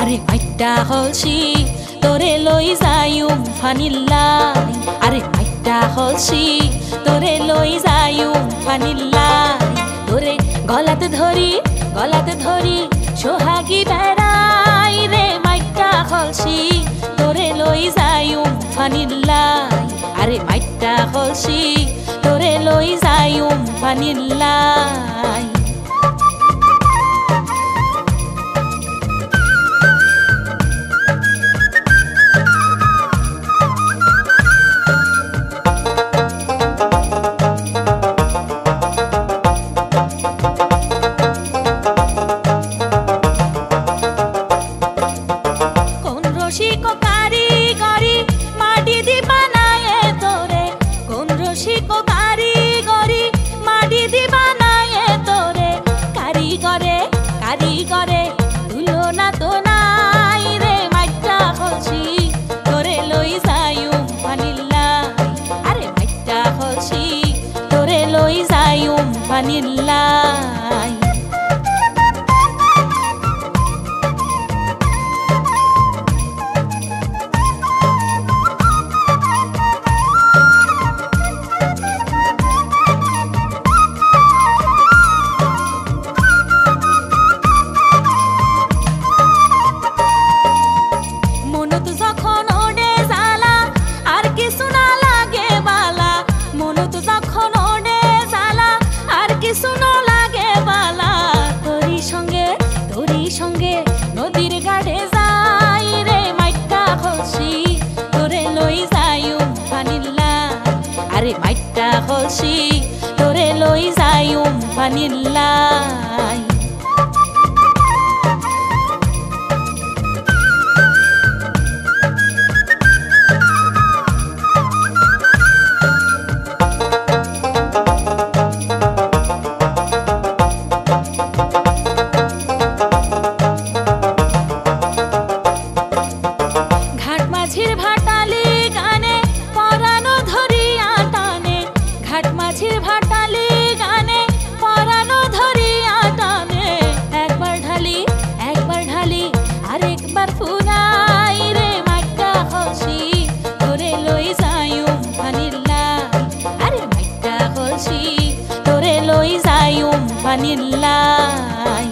আরে মাইট্টা হলছি তোরে লই যাইউম ফানিল্লাই আরে মাইট্টা হলছি তোরে লই যাইউম ফানিল্লাই তোরে গলাতে ধরি সোহাগী বেড়াই রে মাইট্টা হলছি তোরে লই যাইউম ফানিল্লাই আরে মাইট্টা হলছি তোরে লই যাইউম ফানিল্লাই ফানিল্লাই মনত যখন ওডে জ্বালা আর কিছু না লাগে বালা মনত যখন ওডে জ্বালা আর কিছু না লাগে বালা তোরি সঙ্গে নদীর ঘাটে যাই রে মাইট্টা হলছি তোরে লই যাইউম ফানিল্লাই আরে মাইট্টা হলছি তোরে লই যাইউম ফানিল্লাই ফানিল্লাই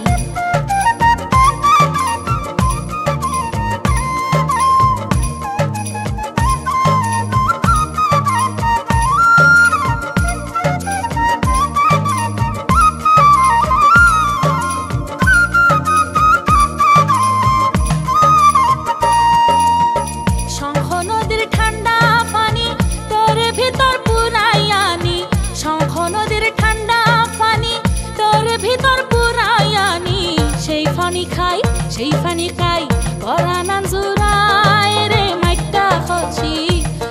শঙ্খ নদীর ঠান্ডা পানি তোর ভিতর পুরাই আনি শঙ্খ নদীর ঠান্ডা পানি তোর ভিতর পুরাই আনি সেই ফানি খাই পরাণ জুড়াই রে মাইট্টা হলছি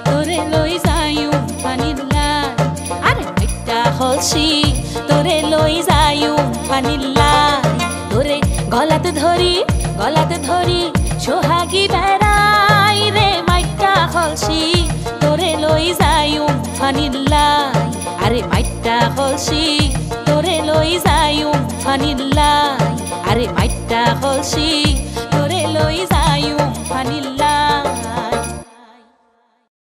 তোরে লই যাইউম ফানিল্লাই আরে মাইট্টা হলছি তোরে লই যাইউম ফানিল্লাই তোরে গলাতে ধরি সোহাগী বেড়াই রে মাইট্টা হলছি তোরে লই যাইউম ফানিল্লাই আরে মাইট্টা হলছি তোরে লই যাইউম ফানিল্লাই আরে মাইট্টা হলছি